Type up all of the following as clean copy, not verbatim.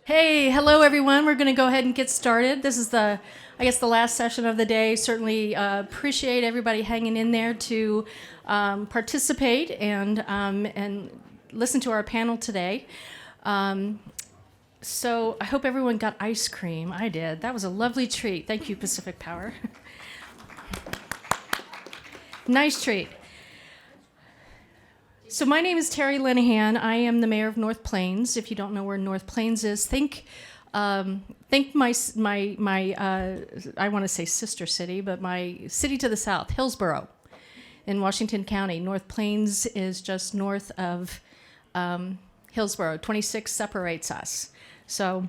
Hey, hello everyone. We're going to go ahead and get started. This is the last session of the day. Certainly appreciate everybody hanging in there to participate and listen to our panel today. So I hope everyone got ice cream. I did. That was a lovely treat. Thank you, Pacific Power. Nice treat. So my name is Terry Linehan. I am the mayor of North Plains. If you don't know where North Plains is, think I want to say sister city, but my city to the south, Hillsborough, in Washington County. North Plains is just north of Hillsborough. 26 separates us. So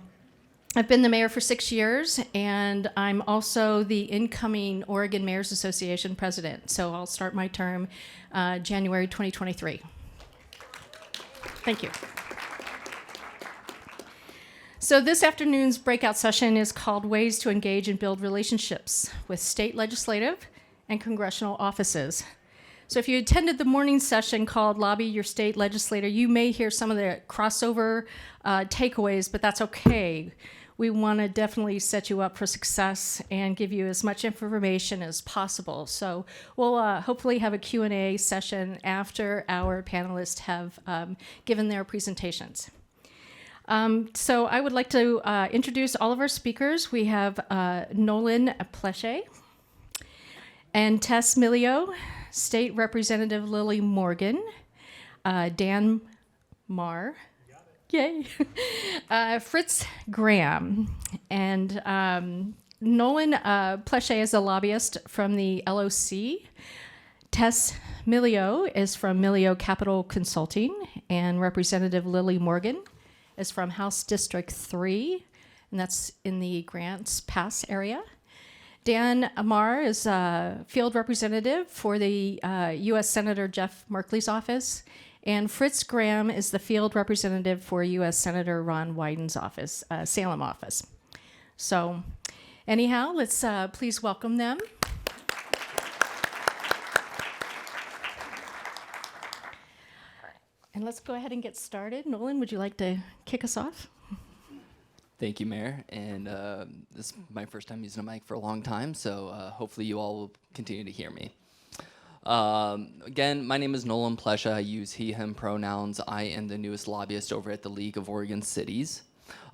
I've been the mayor for 6 years, and I'm also the incoming Oregon Mayors Association president. So I'll start my term January 2023. Thank you. So this afternoon's breakout session is called Ways to Engage and Build Relationships with State Legislative and Congressional Offices. So if you attended the morning session called Lobby Your State Legislator, you may hear some of the crossover takeaways, but that's okay. We want to definitely set you up for success and give you as much information as possible. So we'll hopefully have a Q&A session after our panelists have given their presentations. So I would like to introduce all of our speakers. We have Nolan Pleche and Tess Milio, State Representative Lily Morgan, Dan Marr, yay, Fritz Graham, and Nolan Pleche is a lobbyist from the LOC. Tess Milio is from Milio Capital Consulting, and Representative Lily Morgan is from House District 3, and that's in the Grants Pass area. Dan Marr is a field representative for the U.S. Senator Jeff Merkley's office, and Fritz Graham is the field representative for U.S. Senator Ron Wyden's office, Salem office. So anyhow, let's please welcome them. And let's go ahead and get started. Nolan, would you like to kick us off? Thank you, Mayor. And this is my first time using a mic for a long time, so hopefully you all will continue to hear me. Again, my name is Nolan Pleche. I use he, him pronouns. I am the newest lobbyist over at the League of Oregon Cities.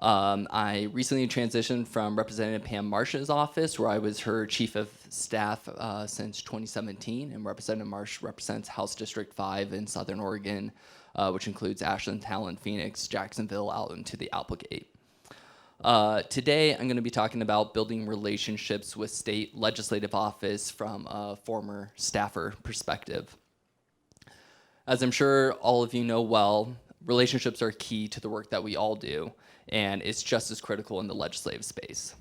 I recently transitioned from Representative Pam Marsh's office, where I was her chief of staff since 2017, and Representative Marsh represents House District 5 in Southern Oregon, which includes Ashland, Talon, Phoenix, Jacksonville, out into the Applegate. Today, I'm going to be talking about building relationships with state legislative office from a former staffer perspective. As I'm sure all of you know well, relationships are key to the work that we all do, and it's just as critical in the legislative space.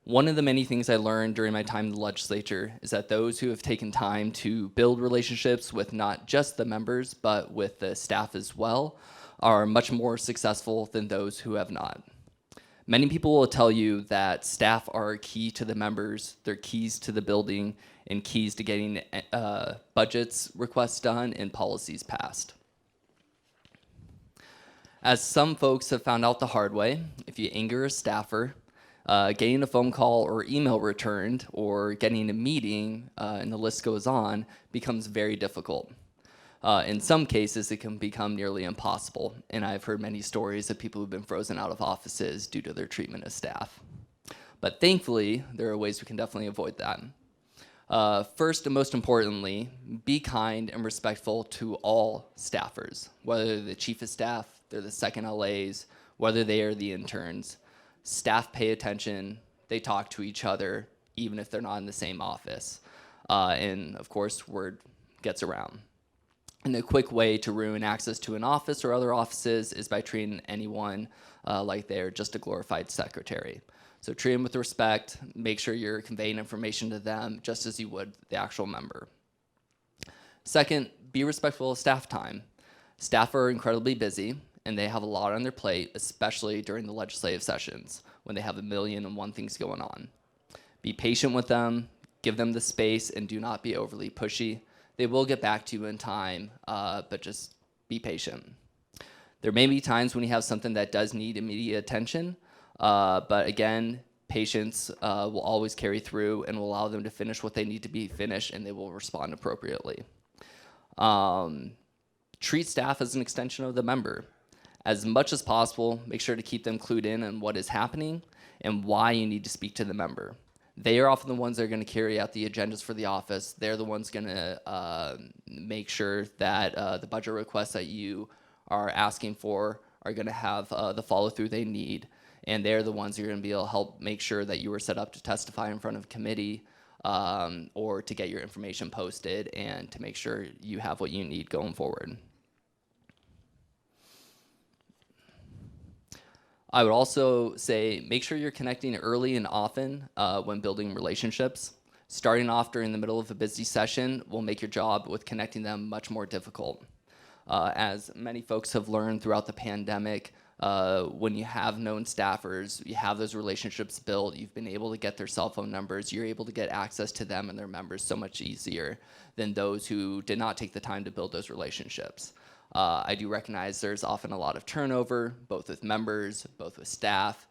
One of the many things I learned during my time in the legislature is that those who have taken time to build relationships with not just the members, but with the staff as well, are much more successful than those who have not. Many people will tell you that staff are key to the members, they're keys to the building, and keys to getting budgets requests done and policies passed. As some folks have found out the hard way, if you anger a staffer, getting a phone call or email returned or getting a meeting, and the list goes on, becomes very difficult. In some cases, it can become nearly impossible, and I've heard many stories of people who've been frozen out of offices due to their treatment of staff. But thankfully, there are ways we can definitely avoid that. First and most importantly, be kind and respectful to all staffers, whether they're the chief of staff, they're the second LAs, whether they are the interns. Staff pay attention, they talk to each other, even if they're not in the same office. And of course, word gets around. And a quick way to ruin access to an office or other offices is by treating anyone like they're just a glorified secretary. So treat them with respect, make sure you're conveying information to them just as you would the actual member. Second, be respectful of staff time. Staff are incredibly busy, and they have a lot on their plate, especially during the legislative sessions, when they have 1,000,001 things going on. Be patient with them, give them the space, and do not be overly pushy. They will get back to you in time, but just be patient. There may be times when you have something that does need immediate attention, but again, patience will always carry through and will allow them to finish what they need to be finished, and they will respond appropriately. Treat staff as an extension of the member. As much as possible, make sure to keep them clued in on what is happening and why you need to speak to the member. They are often the ones that are going to carry out the agendas for the office. They're the ones going to make sure that the budget requests that you are asking for are going to have the follow-through they need. And they're the ones who are going to be able to help make sure that you are set up to testify in front of a committee or to get your information posted and to make sure you have what you need going forward. I would also say make sure you're connecting early and often when building relationships. Starting off during the middle of a busy session will make your job with connecting them much more difficult. As many folks have learned throughout the pandemic, when you have known staffers, you have those relationships built, you've been able to get their cell phone numbers, you're able to get access to them and their members so much easier than those who did not take the time to build those relationships. I do recognize there's often a lot of turnover, both with members, both with staff,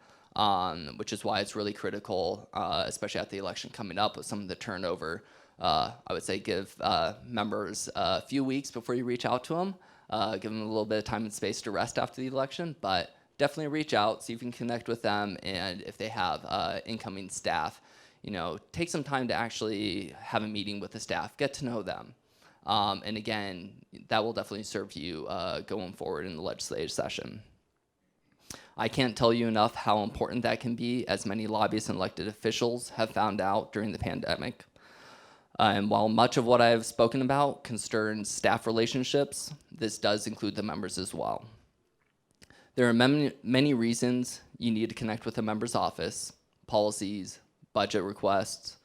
which is why it's really critical, especially at the election coming up with some of the turnover. I would say give members a few weeks before you reach out to them. Give them a little bit of time and space to rest after the election, but definitely reach out, see if you can connect with them, and if they have incoming staff, take some time to actually have a meeting with the staff, get to know them. And again, that will definitely serve you going forward in the legislative session. I can't tell you enough how important that can be, as many lobbyists and elected officials have found out during the pandemic. And while much of what I have spoken about concerns staff relationships, this does include the members as well. There are many reasons you need to connect with a member's office: policies, budget requests.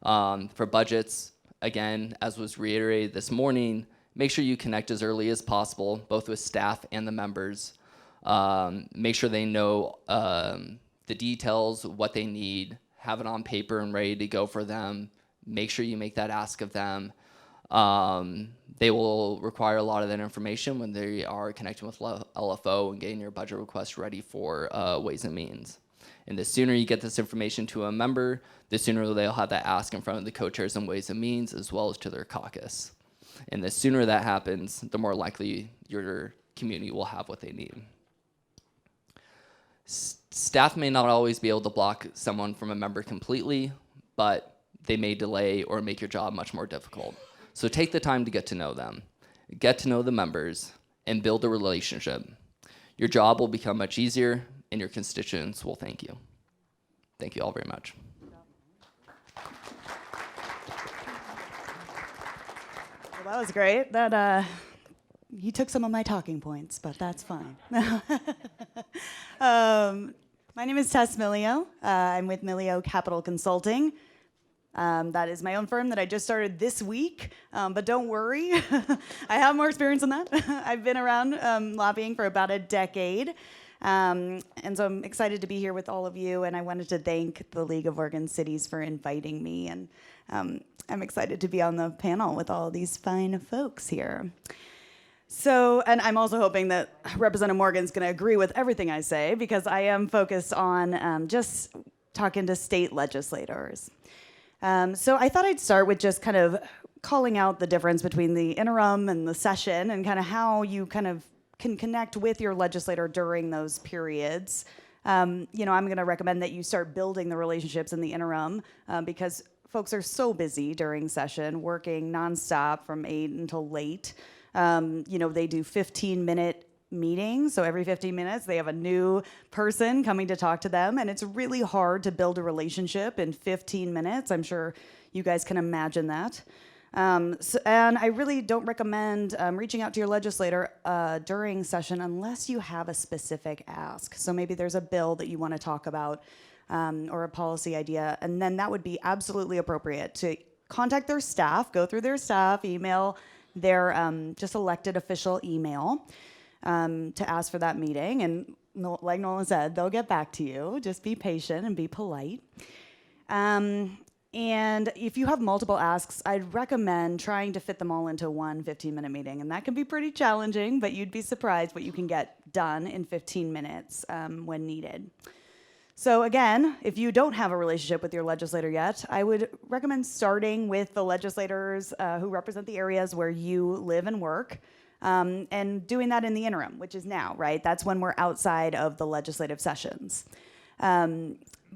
For budgets, again, as was reiterated this morning, make sure you connect as early as possible, both with staff and the members. Make sure they know the details, what they need, have it on paper and ready to go for them. Make sure you make that ask of them. They will require a lot of that information when they are connecting with LFO and getting your budget request ready for Ways and Means. And the sooner you get this information to a member, the sooner they'll have that ask in front of the co-chairs and Ways and Means, as well as to their caucus. And the sooner that happens, the more likely your community will have what they need. Staff may not always be able to block someone from a member completely, but they may delay or make your job much more difficult. So take the time to get to know them, get to know the members, and build a relationship. Your job will become much easier, and your constituents will thank you. Thank you all very much. Well, that was great. You took some of my talking points, but that's fine. My name is Tess Milio. I'm with Milio Capital Consulting. That is my own firm that I just started this week, but don't worry, I have more experience than that. I've been around lobbying for about a decade, and so I'm excited to be here with all of you, and I wanted to thank the League of Oregon Cities for inviting me, and I'm excited to be on the panel with all these fine folks here. So, and I'm also hoping that Representative Morgan's going to agree with everything I say, because I am focused on just talking to state legislators. So I thought I'd start with just kind of calling out the difference between the interim and the session, and kind of how you kind of can connect with your legislator during those periods. I'm going to recommend that you start building the relationships in the interim, because folks are so busy during session, working nonstop from 8 until late. They do 15-minute meetings, so every 15 minutes they have a new person coming to talk to them, and it's really hard to build a relationship in 15 minutes. I'm sure you guys can imagine that. And I really don't recommend reaching out to your legislator during session unless you have a specific ask. So maybe there's a bill that you want to talk about or a policy idea, and then that would be absolutely appropriate to contact their staff, go through their staff, email their just elected official email to ask for that meeting. And like Nolan said, they'll get back to you. Just be patient and be polite. And if you have multiple asks, I'd recommend trying to fit them all into one 15-minute meeting. And that can be pretty challenging, but you'd be surprised what you can get done in 15 minutes when needed. So again, if you don't have a relationship with your legislator yet, I would recommend starting with the legislators who represent the areas where you live and work, and doing that in the interim, which is now, right? That's when we're outside of the legislative sessions.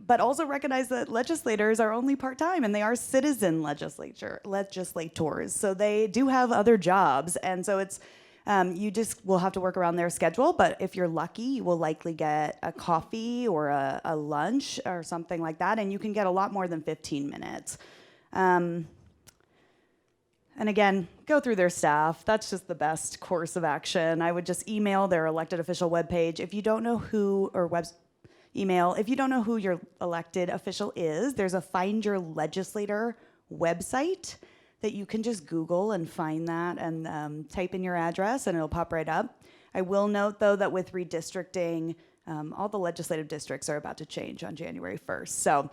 But also recognize that legislators are only part-time and they are citizen legislators. So they do have other jobs. And so it's, you just will have to work around their schedule. But if you're lucky, you will likely get a coffee or a lunch or something like that. And you can get a lot more than 15 minutes. And again, go through their staff. That's just the best course of action. I would just email their elected official webpage. If you don't know who, or email, if you don't know who your elected official is, there's a Find Your Legislator website that you can just Google and find that and type in your address and it'll pop right up. I will note though that with redistricting, all the legislative districts are about to change on January 1st. So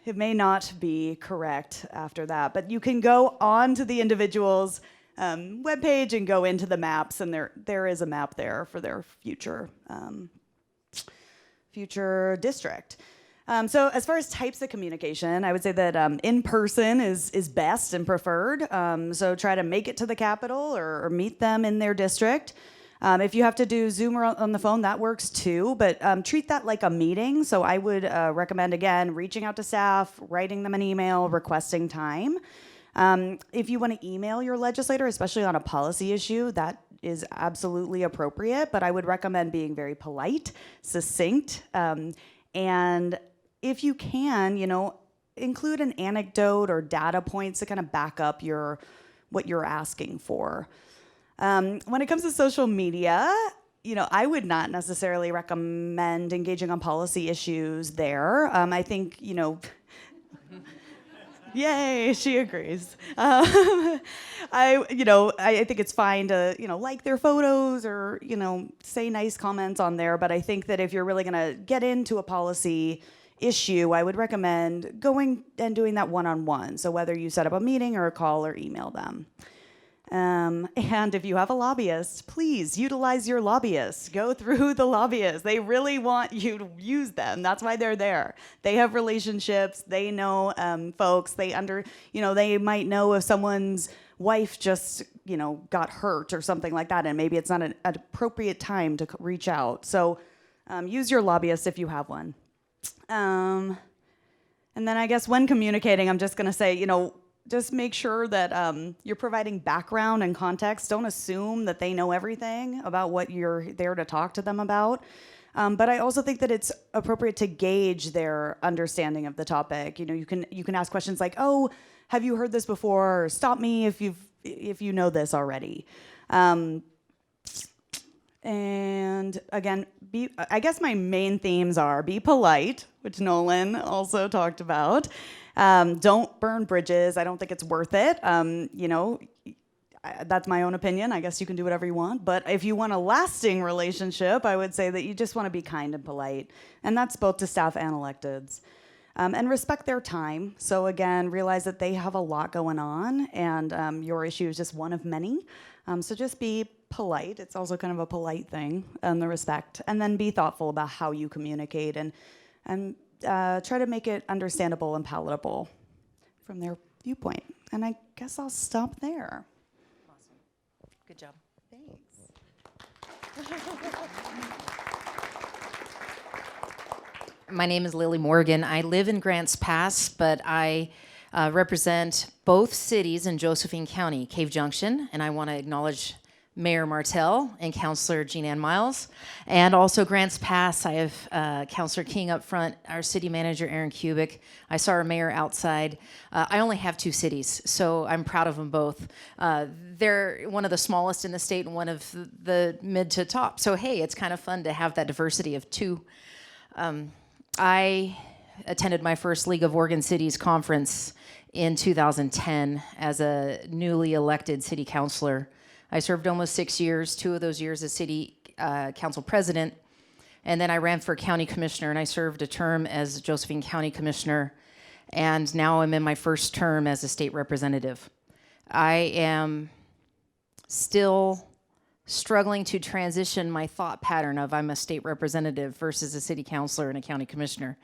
it may not be correct after that, but you can go on to the individual's webpage and go into the maps, and there is a map there for their future district. So as far as types of communication, I would say that in person is best and preferred. So try to make it to the Capitol or meet them in their district. If you have to do Zoom or on the phone, that works too, but treat that like a meeting. So I would recommend, again, reaching out to staff, writing them an email, requesting time. If you want to email your legislator, especially on a policy issue, that is absolutely appropriate, but I would recommend being very polite, succinct, and if you can, include an anecdote or data points to kind of back up what you're asking for. When it comes to social media, I would not necessarily recommend engaging on policy issues there. I think, yay, she agrees. I think it's fine to, like their photos or, say nice comments on there. But I think that if you're really going to get into a policy issue, I would recommend going and doing that one-on-one. So whether you set up a meeting or a call or email them. And if you have a lobbyist, please utilize your lobbyists. Go through the lobbyists. They really want you to use them. That's why they're there. They have relationships. They know folks. They might know if someone's wife just, got hurt or something like that, and maybe it's not an appropriate time to reach out. So use your lobbyist if you have one. And then I guess when communicating, I'm just going to say, just make sure that you're providing background and context. Don't assume that they know everything about what you're there to talk to them about. But I also think that it's appropriate to gauge their understanding of the topic. You can ask questions like, "Oh, have you heard this before?" Or "Stop me if you know this already." And again, I guess my main themes are be polite, which Nolan also talked about. Don't burn bridges. I don't think it's worth it. That's my own opinion. I guess you can do whatever you want. But if you want a lasting relationship, I would say that you just want to be kind and polite. And that's both to staff and electeds. And respect their time. So again, realize that they have a lot going on, and your issue is just one of many. So just be polite. It's also kind of a polite thing, and the respect. And then be thoughtful about how you communicate and try to make it understandable and palatable from their viewpoint. And I guess I'll stop there. Awesome. Good job. Thanks. My name is Lily Morgan. I live in Grants Pass, but I represent both cities in Josephine County, Cave Junction, and I want to acknowledge Mayor Martell and Councilor Jean Ann Miles, and also Grants Pass. I have Councilor King up front, our city manager Aaron Kubik. I saw our mayor outside. I only have two cities, so I'm proud of them both. They're one of the smallest in the state and one of the mid to top. So hey, it's kind of fun to have that diversity of two. I attended my first League of Oregon Cities conference in 2010 as a newly elected city councilor. I served almost 6 years, 2 of those years as city council president, and then I ran for county commissioner, and I served a term as Josephine County commissioner, and now I'm in my first term as a state representative. I am still struggling to transition my thought pattern of I'm a state representative versus a city councilor and a county commissioner,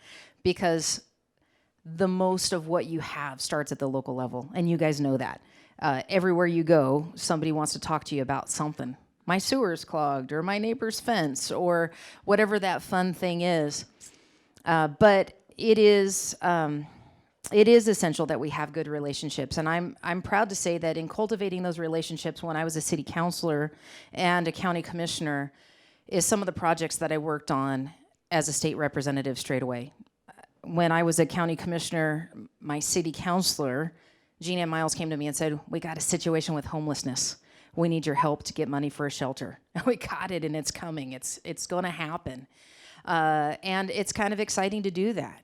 because the most of what you have starts at the local level, and you guys know that. Everywhere you go, somebody wants to talk to you about something. My sewer's clogged, or my neighbor's fence, or whatever that fun thing is. But it is essential that we have good relationships, and I'm proud to say that in cultivating those relationships when I was a city councilor and a county commissioner is some of the projects that I worked on as a state representative straight away. When I was a county commissioner, my city councilor, Jean Ann Miles, came to me and said, we got a situation with homelessness. We need your help to get money for a shelter. And we got it, and it's coming. It's going to happen. And it's kind of exciting to do that.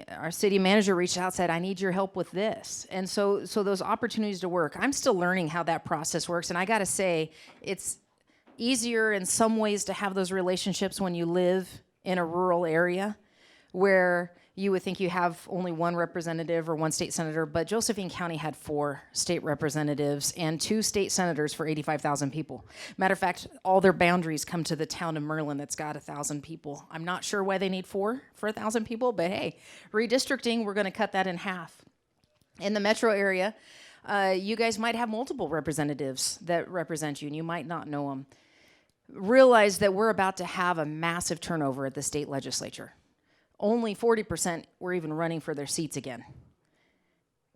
Our city manager reached out and said, I need your help with this. And so those opportunities to work, I'm still learning how that process works. And I got to say, it's easier in some ways to have those relationships when you live in a rural area where you would think you have only one representative or one state senator, but Josephine County had 4 state representatives and 2 state senators for 85,000 people. Matter of fact, all their boundaries come to the town of Merlin that's got 1,000 people. I'm not sure why they need 4 for 1,000 people, but hey, redistricting, we're gonna cut that in half. In the metro area, you guys might have multiple representatives that represent you, and you might not know them. Realize that we're about to have a massive turnover at the state legislature. Only 40% were even running for their seats again.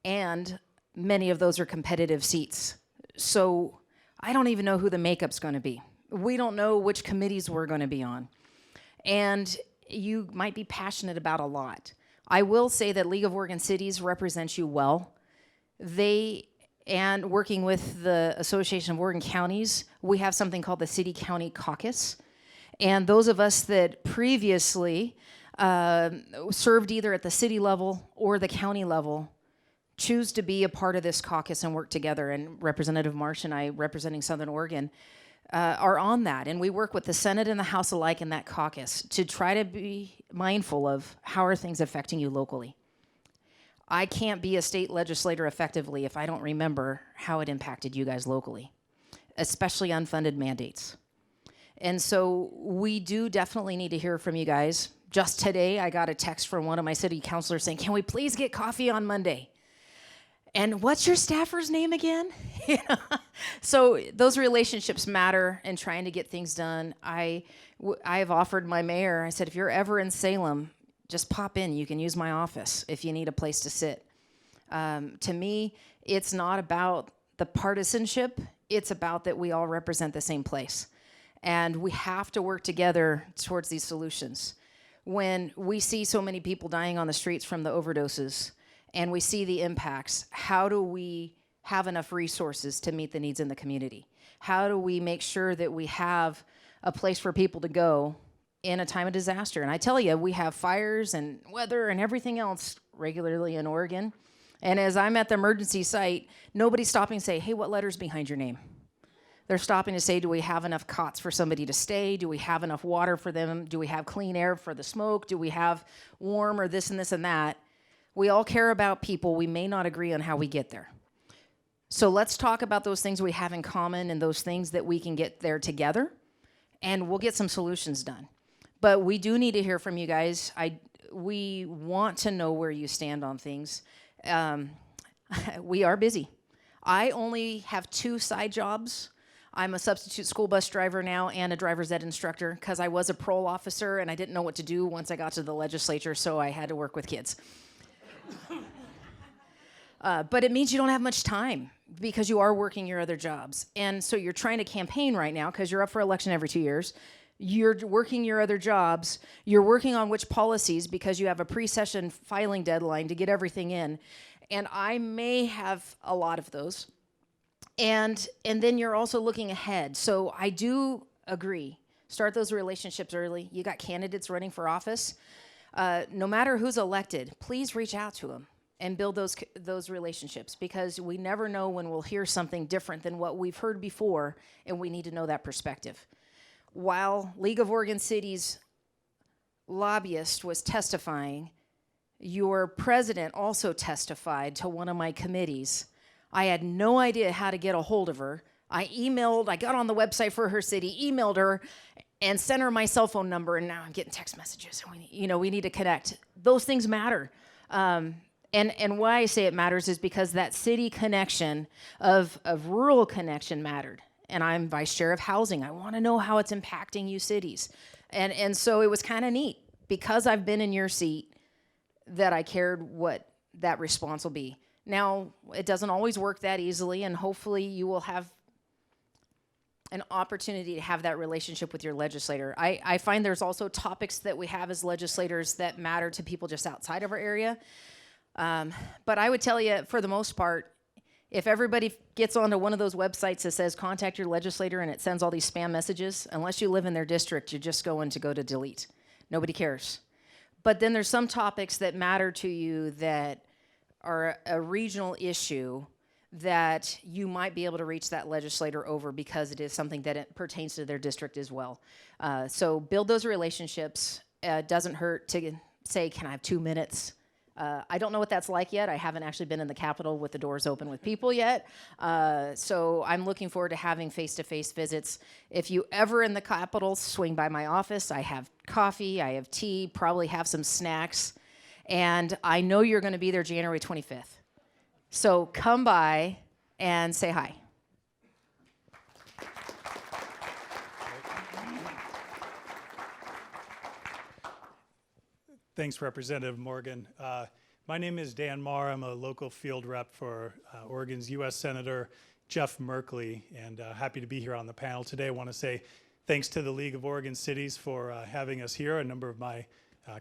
And many of those are competitive seats. So I don't even know who the makeup's going to be. We don't know which committees we're going to be on. And you might be passionate about a lot. I will say that League of Oregon Cities represents you well. And working with the Association of Oregon Counties, we have something called the City County Caucus. And those of us that previously served either at the city level or the county level choose to be a part of this caucus and work together. And Representative Marsh and I, representing Southern Oregon, are on that. And we work with the Senate and the House alike in that caucus to try to be mindful of how are things affecting you locally. I can't be a state legislator effectively if I don't remember how it impacted you guys locally, especially unfunded mandates. And so we do definitely need to hear from you guys. Just today, I got a text from one of my city councilors saying, can we please get coffee on Monday? And what's your staffer's name again? So those relationships matter in trying to get things done. I've offered my mayor, I said, if you're ever in Salem, just pop in. You can use my office if you need a place to sit. To me, it's not about the partisanship. It's about that we all represent the same place. And we have to work together towards these solutions. When we see so many people dying on the streets from the overdoses and we see the impacts, how do we have enough resources to meet the needs in the community? How do we make sure that we have a place for people to go in a time of disaster? And I tell you, we have fires and weather and everything else regularly in Oregon. And as I'm at the emergency site, nobody's stopping to say, hey, what letter's behind your name? They're stopping to say, do we have enough cots for somebody to stay? Do we have enough water for them? Do we have clean air for the smoke? Do we have warm or this and this and that? We all care about people. We may not agree on how we get there. So let's talk about those things we have in common and those things that we can get there together, and we'll get some solutions done. But we do need to hear from you guys. We want to know where you stand on things. We are busy. I only have 2 side jobs. I'm a substitute school bus driver now and a driver's ed instructor because I was a parole officer and I didn't know what to do once I got to the legislature, so I had to work with kids. But it means you don't have much time because you are working your other jobs. And so you're trying to campaign right now because you're up for election every 2 years. You're working your other jobs. You're working on which policies because you have a pre-session filing deadline to get everything in. And I may have a lot of those. And then you're also looking ahead. So I do agree. Start those relationships early. You got candidates running for office. No matter who's elected, please reach out to them and build those relationships because we never know when we'll hear something different than what we've heard before, and we need to know that perspective. While League of Oregon Cities lobbyist was testifying, your president also testified to one of my committees. I had no idea how to get a hold of her. I got on the website for her city, emailed her, and sent her my cell phone number, and now I'm getting text messages. We need to connect. Those things matter. And why I say it matters is because that city connection of rural connection mattered. And I'm vice chair of housing. I want to know how it's impacting you cities. And so it was kind of neat because I've been in your seat that I cared what that response will be. Now, it doesn't always work that easily, and hopefully you will have an opportunity to have that relationship with your legislator. I find there's also topics that we have as legislators that matter to people just outside of our area. But I would tell you, for the most part, if everybody gets onto one of those websites that says contact your legislator and it sends all these spam messages, unless you live in their district, you're just going to go to delete. Nobody cares. But then there's some topics that matter to you that are a regional issue that you might be able to reach that legislator over because it is something that it pertains to their district as well. So build those relationships. Doesn't hurt to say, can I have 2 minutes? I don't know what that's like yet. I haven't actually been in the Capitol with the doors open with people yet. So I'm looking forward to having face-to-face visits. If you ever in the Capitol, swing by my office. I have coffee, I have tea, probably have some snacks. And I know you're going to be there January 25th. So come by and say hi. Thanks, Representative Morgan. My name is Dan Marr. I'm a local field rep for Oregon's U.S. Senator Jeff Merkley, and happy to be here on the panel today. I want to say thanks to the League of Oregon Cities for having us here. A number of my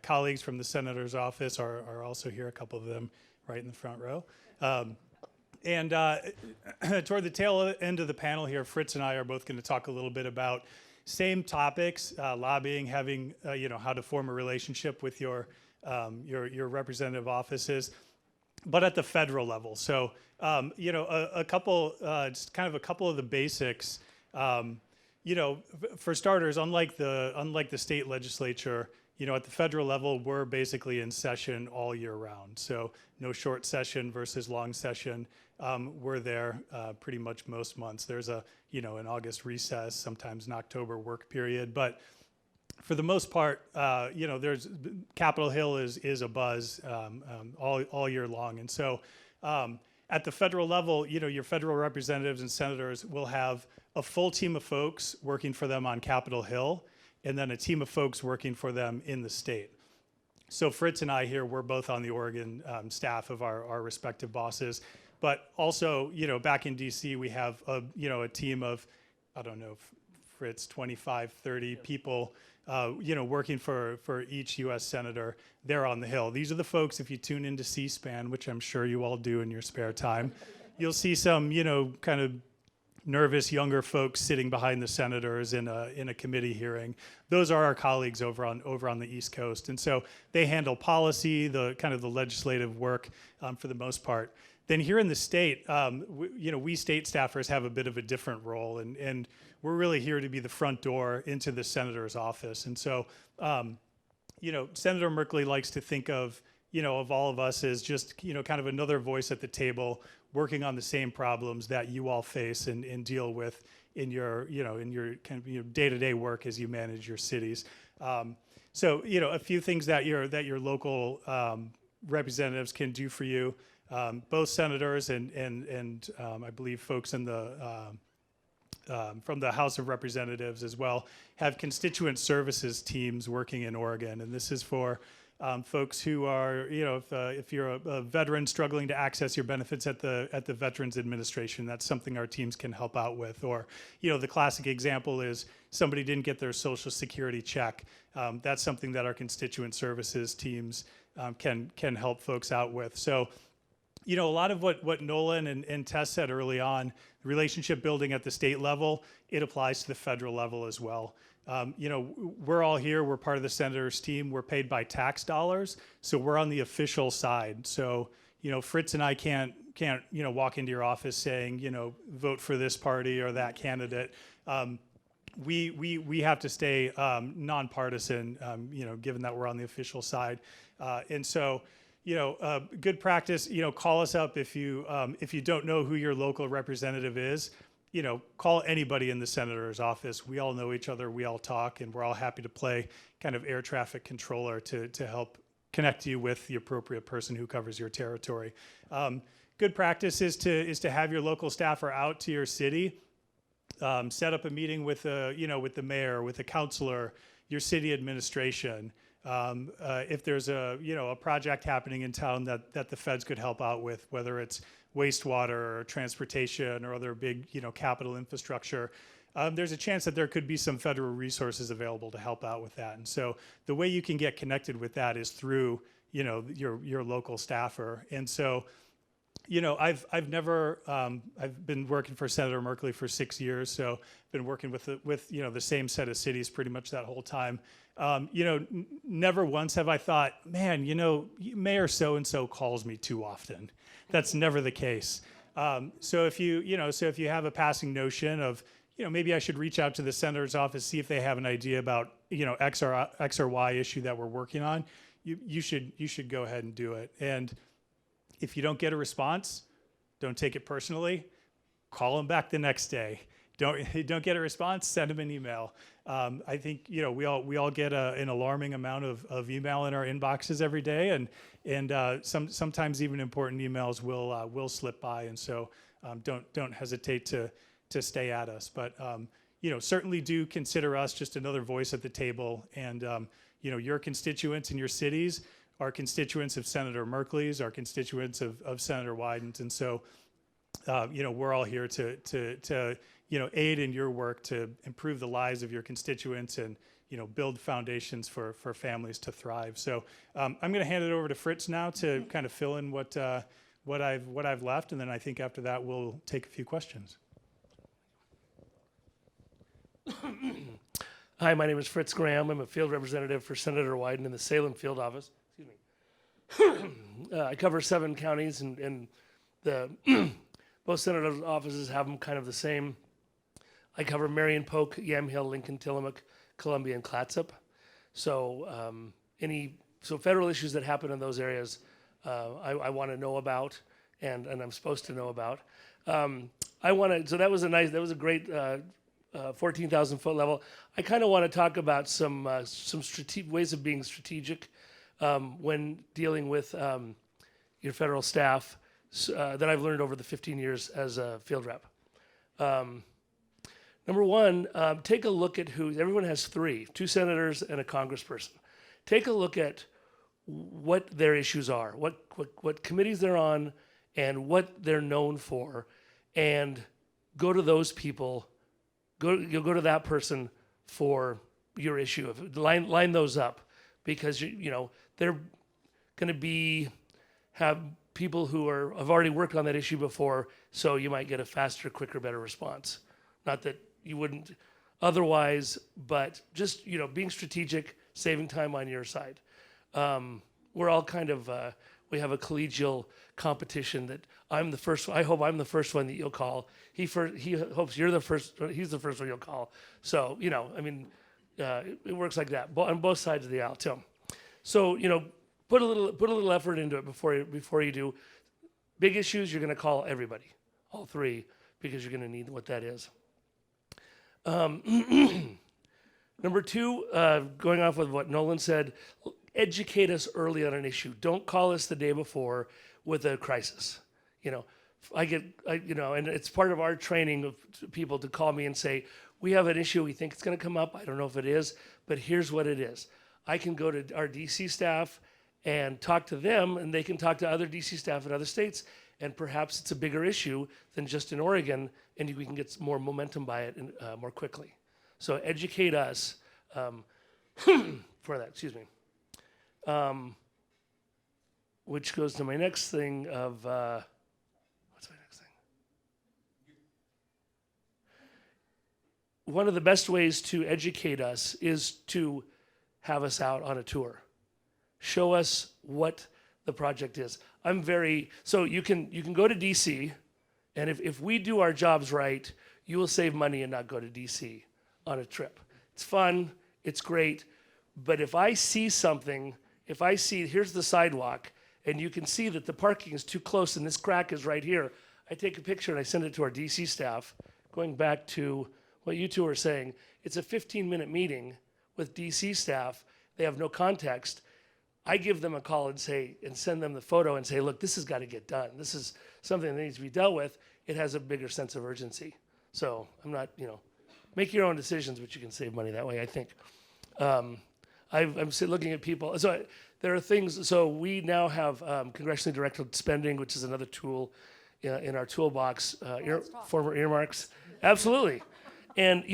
colleagues from the Senator's office are also here, a couple of them right in the front row. And toward the tail end of the panel here, Fritz and I are both going to talk a little bit about same topics, lobbying, having, how to form a relationship with your representative offices, but at the federal level. So, a couple, just kind of a couple of the basics. For starters, unlike the state legislature, at the federal level, we're basically in session all year round. So no short session versus long session. We're there pretty much most months. There's an August recess, sometimes an October work period. But for the most part, there's Capitol Hill is a buzz all year long. And so at the federal level, your federal representatives and senators will have a full team of folks working for them on Capitol Hill, and then a team of folks working for them in the state. So Fritz and I here, we're both on the Oregon staff of our respective bosses. But also, back in DC, we have a team of, I don't know, Fritz, 25, 30 people, working for each U.S. senator there on the Hill. These are the folks, if you tune into C-SPAN, which I'm sure you all do in your spare time, you'll see some, kind of nervous younger folks sitting behind the senators in a committee hearing. Those are our colleagues over on the East Coast, and so they handle policy, the kind of the legislative work for the most part. Then here in the state, we state staffers have a bit of a different role, and we're really here to be the front door into the senator's office. And so, Senator Merkley likes to think of all of us as just kind of another voice at the table, working on the same problems that you all face and deal with in your kind of day-to-day work as you manage your cities. So a few things that your local representatives can do for you. Both senators and I believe folks in the from the House of Representatives as well have constituent services teams working in Oregon, and this is for folks who are, if you're a veteran struggling to access your benefits at the Veterans Administration, that's something our teams can help out with. Or, the classic example is somebody didn't get their Social Security check. That's something that our constituent services teams can help folks out with. So, a lot of what Nolan and Tess said early on, relationship building at the state level, it applies to the federal level as well. We're all here. We're part of the senator's team. We're paid by tax dollars, so we're on the official side. So, Fritz and I can't walk into your office saying, vote for this party or that candidate. We have to stay nonpartisan, given that we're on the official side, and so. Good practice. Call us up if you don't know who your local representative is. call anybody in the senator's office. We all know each other, we all talk, and we're all happy to play kind of air traffic controller to help connect you with the appropriate person who covers your territory. Good practice is to have your local staffer out to your city, set up a meeting with with the mayor, with the councilor, your city administration. If there's a project happening in town that the feds could help out with, whether it's wastewater or transportation or other big capital infrastructure, there's a chance that there could be some federal resources available to help out with that. And so the way you can get connected with that is through your local staffer. And so I've been working for Senator Merkley for 6 years, so been working with the same set of cities pretty much that whole time. Never once have I thought, man, Mayor so-and-so calls me too often. That's never the case. So if you have a passing notion of, maybe I should reach out to the senator's office, see if they have an idea about, X or Y issue that we're working on, you should go ahead and do it. And if you don't get a response, don't take it personally. Call them back the next day. Don't get a response, send them an email. I think we all get an alarming amount of email in our inboxes every day, and sometimes even important emails will slip by, and so don't hesitate to stay at us. But certainly do consider us just another voice at the table, and your constituents in your cities are constituents of Senator Merkley's, are constituents of Senator Wyden's, and so we're all here to aid in your work to improve the lives of your constituents and build foundations for families to thrive. So I'm going to hand it over to Fritz now to kind of fill in what I've left, and then I think after that we'll take a few questions. Hi, my name is Fritz Graham. I'm a field representative for Senator Wyden in the Salem field office. Excuse me. I cover 7 counties, and the both senator's offices have them kind of the same. I cover Marion, Polk, Yamhill, Lincoln, Tillamook, Columbia, and Clatsop. So federal issues that happen in those areas, I want to know about, and I'm supposed to know about. So that was a great 14,000 foot level. I kind of want to talk about some ways of being strategic when dealing with your federal staff that I've learned over the 15 years as a field rep. Number one, take a look at everyone has 2 senators and a congressperson. Take a look at what their issues are, what committees they're on, and what they're known for, and go to those people. You'll go to that person for your issue. Line those up, because they're going to have people who have already worked on that issue before, so you might get a faster, quicker, better response. Not that you wouldn't otherwise, but just being strategic, saving time on your side. We're all kind of we have a collegial competition that I'm the first. I hope I'm the first one that you'll call. He hopes you're the first. He's the first one you'll call. So it works like that on both sides of the aisle too. So put a little effort into it before you do. Big issues, you're going to call everybody, all 3, because you're going to need what that is. Number 2, going off with what Nolan said, educate us early on an issue. Don't call us the day before with a crisis. And it's part of our training of people to call me and say, we have an issue, we think it's going to come up. I don't know if it is, but here's what it is. I can go to our DC staff and talk to them, and they can talk to other DC staff in other states, and perhaps it's a bigger issue than just in Oregon, and we can get more momentum by it more quickly. So educate us for that, excuse me. Which goes to my next thing of, what's my next thing? One of the best ways to educate us is to have us out on a tour. Show us what the project is. So you can go to DC, and if we do our jobs right, you will save money and not go to DC on a trip. It's fun, it's great, but if I see something, here's the sidewalk, and you can see that the parking is too close and this crack is right here, I take a picture and I send it to our DC staff, going back to what you two are saying, it's a 15-minute meeting with DC staff. They have no context. I give them a call and send them the photo and say, look, this has got to get done. This is something that needs to be dealt with. It has a bigger sense of urgency. So I'm not, make your own decisions, but you can save money that way, I think. I'm looking at people. So there are things, so we now have congressionally directed spending, which is another tool in our toolbox, former earmarks. Absolutely. And,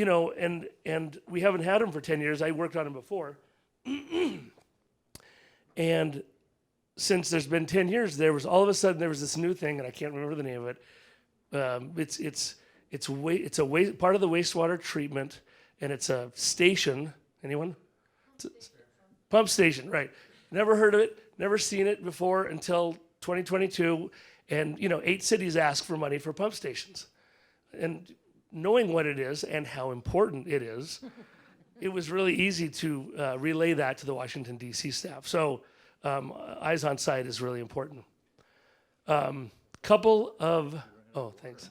and we haven't had them for 10 years. I worked on them before. And since there's been 10 years, all of a sudden there was this new thing, and I can't remember the name of it. It's part of the wastewater treatment, and it's a station. Anyone? Pump station, right. Never heard of it, never seen it before until 2022. And, 8 cities asked for money for pump stations. And knowing what it is and how important it is, it was really easy to relay that to the Washington, D.C. staff. So eyes on site is really important. Couple of, thanks.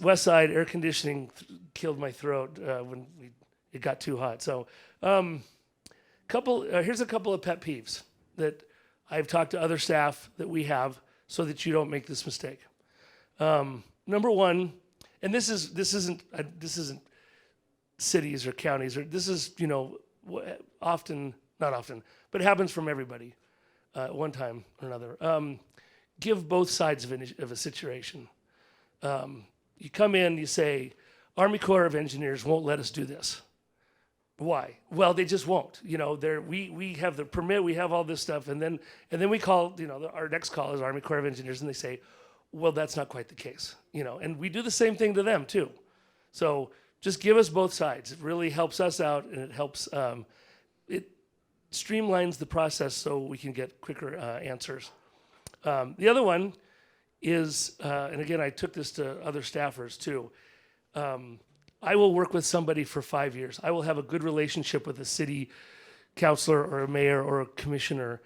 West side air conditioning killed my throat when it got too hot. So here's a couple of pet peeves that I've talked to other staff that we have so that you don't make this mistake. Number one, and this isn't cities or counties, or this is not often, but it happens from everybody at one time or another. Give both sides of a situation. You come in, you say, Army Corps of Engineers won't let us do this. Why? Well, they just won't. We have the permit, we have all this stuff, and then we call. Our next call is Army Corps of Engineers, and they say, well, that's not quite the case. And we do the same thing to them too. So just give us both sides. It really helps us out, and it helps. It streamlines the process so we can get quicker answers. The other one is, and again, I took this to other staffers too. I will work with somebody for 5 years. I will have a good relationship with a city councilor or a mayor or a commissioner,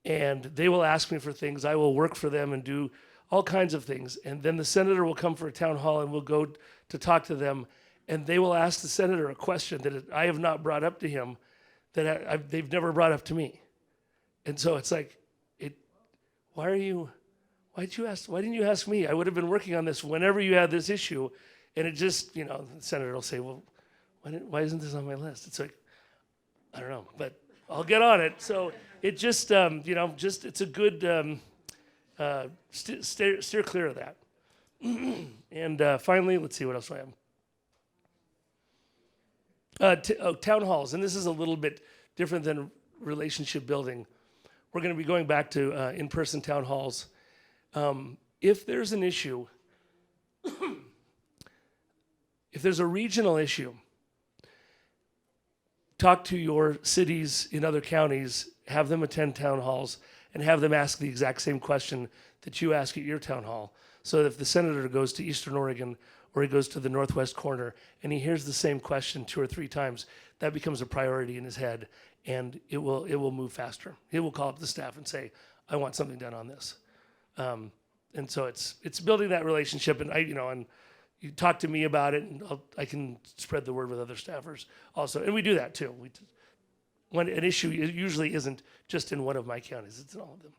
and they will ask me for things. I will work for them and do all kinds of things. And then the senator will come for a town hall, and we'll go to talk to them, and they will ask the senator a question that I have not brought up to him, that they've never brought up to me. And so it's like, why didn't you ask me? I would have been working on this whenever you had this issue. And it just, the senator will say, well, why isn't this on my list? It's like, I don't know, but I'll get on it. So it just, it's a good, steer clear of that. And finally, let's see, what else do I have? Town halls, and this is a little bit different than relationship building. We're going to be going back to in-person town halls. If there's an issue, if there's a regional issue, talk to your cities in other counties, have them attend town halls, and have them ask the exact same question that you ask at your town hall. So that if the senator goes to Eastern Oregon or he goes to the Northwest corner and he hears the same question 2 or 3 times, that becomes a priority in his head, and it will move faster. He will call up the staff and say, I want something done on this. And so it's building that relationship, and and you talk to me about it, and I can spread the word with other staffers also, and we do that too. When an issue usually isn't just in one of my counties; it's in all of them.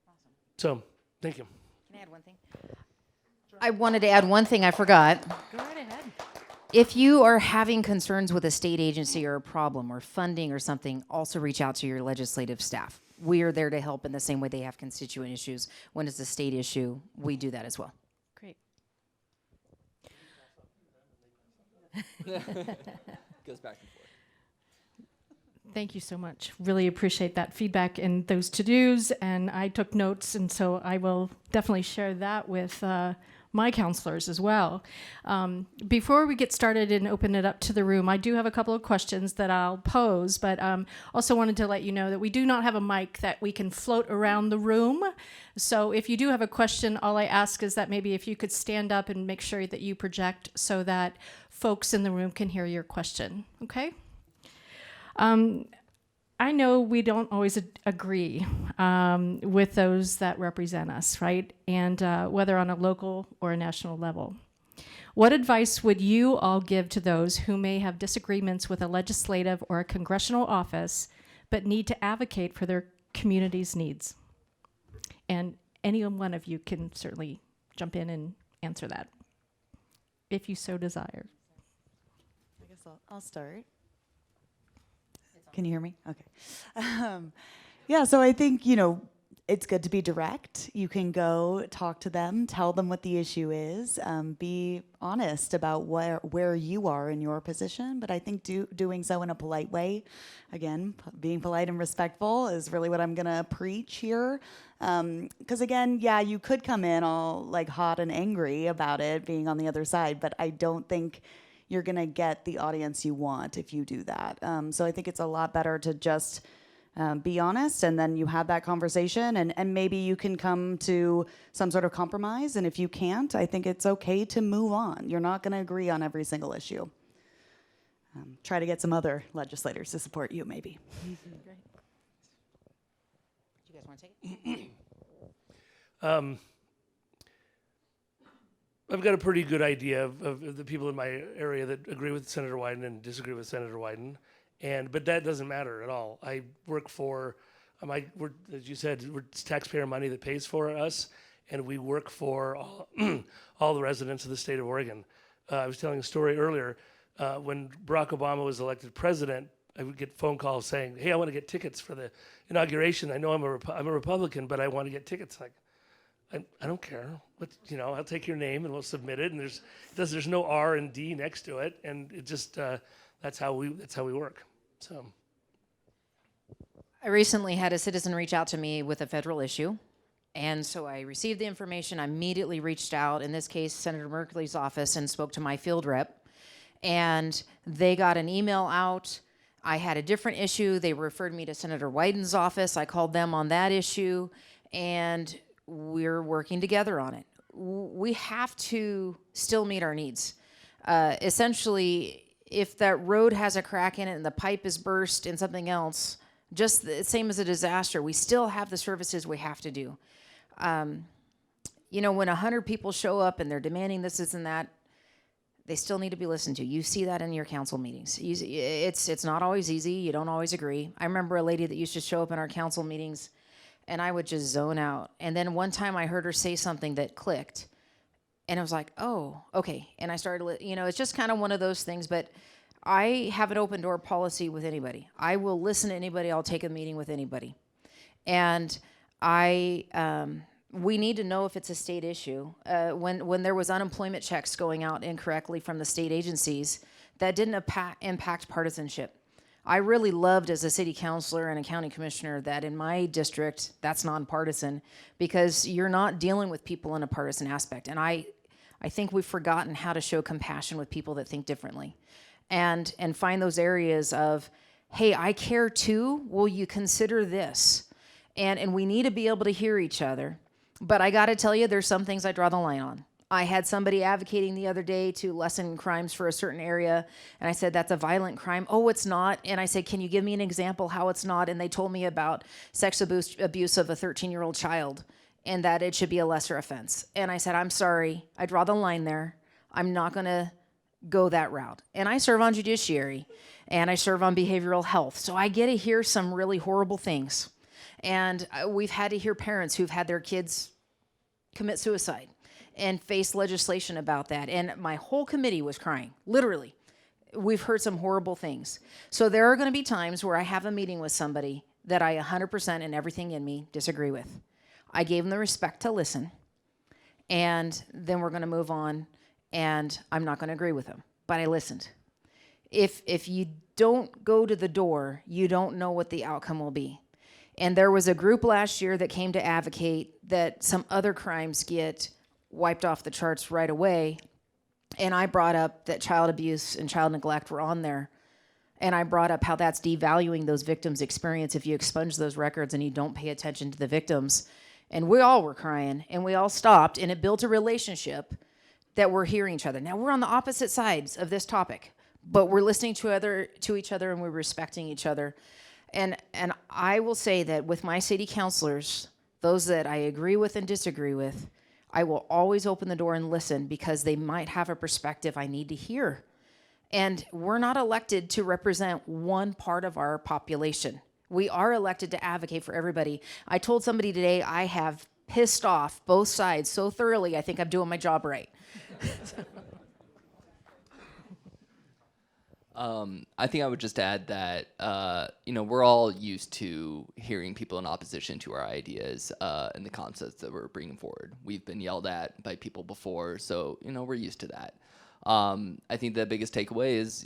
Awesome. So, thank you. Can I add one thing? I wanted to add one thing I forgot. Go right ahead. If you are having concerns with a state agency or a problem or funding or something, also reach out to your legislative staff. We are there to help in the same way they have constituent issues. When it's a state issue, we do that as well. Great. Goes back and forth. Thank you so much. Really appreciate that feedback and those to-dos, and I took notes, and so I will definitely share that with my counselors as well. Before we get started and open it up to the room, I do have a couple of questions that I'll pose, but also wanted to let you know that we do not have a mic that we can float around the room. So if you do have a question, all I ask is that maybe if you could stand up and make sure that you project so that folks in the room can hear your question, okay? I know we don't always agree with those that represent us, right? And whether on a local or a national level. What advice would you all give to those who may have disagreements with a legislative or a congressional office, but need to advocate for their community's needs? And any one of you can certainly jump in and answer that, if you so desire. I guess I'll start. Can you hear me? Okay. Yeah, so I think, it's good to be direct. You can go talk to them, tell them what the issue is, be honest about where you are in your position, but I think doing so in a polite way, again, being polite and respectful is really what I'm gonna preach here. Because again, yeah, you could come in all like hot and angry about it being on the other side, but I don't think you're gonna get the audience you want if you do that. So I think it's a lot better to just be honest, and then you have that conversation, and maybe you can come to some sort of compromise. And if you can't, I think it's okay to move on. You're not going to agree on every single issue. Try to get some other legislators to support you, maybe. Great. Do you guys want to take it? I've got a pretty good idea of the people in my area that agree with Senator Wyden and disagree with Senator Wyden. But that doesn't matter at all. I work for, as you said, it's taxpayer money that pays for us, and we work for all the residents of the state of Oregon. I was telling a story earlier. When Barack Obama was elected president, I would get phone calls saying, "Hey, I want to get tickets for the inauguration. I know I'm a Republican, but I want to get tickets." Like, I don't care. But I'll take your name and we'll submit it. And there's no R and D next to it, and it just that's how we work. So, I recently had a citizen reach out to me with a federal issue, and so I received the information. I immediately reached out, in this case, Senator Merkley's office, and spoke to my field rep, and they got an email out. I had a different issue. They referred me to Senator Wyden's office. I called them on that issue, and we're working together on it. We have to still meet our needs. Essentially, if that road has a crack in it and the pipe is burst and something else, just the same as a disaster, we still have the services we have to do. When 100 people show up and they're demanding this and that, they still need to be listened to. You see that in your council meetings. It's not always easy. You don't always agree. I remember a lady that used to show up in our council meetings, and I would just zone out. And then one time I heard her say something that clicked. And I was like, oh, okay. And I started, it's just kind of one of those things. But I have an open door policy with anybody. I will listen to anybody. I'll take a meeting with anybody. And we need to know if it's a state issue. When there was unemployment checks going out incorrectly from the state agencies, that didn't impact partisanship. I really loved as a city councilor and a county commissioner that in my district, that's nonpartisan, because you're not dealing with people in a partisan aspect. And I think we've forgotten how to show compassion with people that think differently, and find those areas of, hey, I care too, will you consider this? And we need to be able to hear each other. But I gotta tell you, there's some things I draw the line on. I had somebody advocating the other day to lessen crimes for a certain area, and I said, that's a violent crime. Oh, it's not. And I said, can you give me an example how it's not? And they told me about sex abuse of a 13-year-old child, and that it should be a lesser offense. And I said, I'm sorry, I draw the line there. I'm not gonna go that route. And I serve on judiciary, and I serve on behavioral health, so I get to hear some really horrible things. And we've had to hear parents who've had their kids commit suicide and face legislation about that. And my whole committee was crying, literally. We've heard some horrible things. So there are gonna be times where I have a meeting with somebody that I 100% and everything in me disagree with. I gave them the respect to listen, and then we're gonna move on, and I'm not gonna agree with them, but I listened. If you don't go to the door, you don't know what the outcome will be. And there was a group last year that came to advocate that some other crimes get wiped off the charts right away. And I brought up that child abuse and child neglect were on there. And I brought up how that's devaluing those victims' experience if you expunge those records and you don't pay attention to the victims. And we all were crying, and we all stopped, and it built a relationship that we're hearing each other. Now, we're on the opposite sides of this topic, but we're listening to each other, and we're respecting each other. And I will say that with my city councilors, those that I agree with and disagree with, I will always open the door and listen because they might have a perspective I need to hear. And we're not elected to represent one part of our population. We are elected to advocate for everybody. I told somebody today I have pissed off both sides so thoroughly, I think I'm doing my job right. I think I would just add that, we're all used to hearing people in opposition to our ideas and the concepts that we're bringing forward. We've been yelled at by people before, so, we're used to that. I think the biggest takeaway is,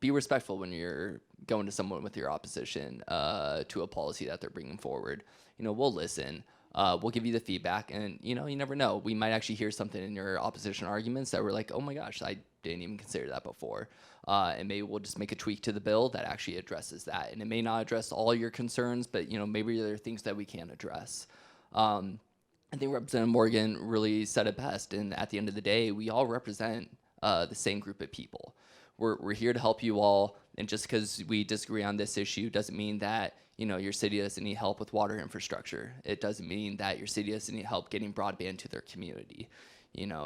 be respectful when you're going to someone with your opposition to a policy that they're bringing forward. We'll listen. We'll give you the feedback, and, you never know. We might actually hear something in your opposition arguments that we're like, oh my gosh, I didn't even consider that before. And maybe we'll just make a tweak to the bill that actually addresses that. And it may not address all your concerns, but, maybe there are things that we can address. I think Representative Morgan really said it best. And at the end of the day, we all represent the same group of people. We're here to help you all. And just because we disagree on this issue doesn't mean that, your city doesn't need help with water infrastructure. It doesn't mean that your city doesn't need help getting broadband to their community.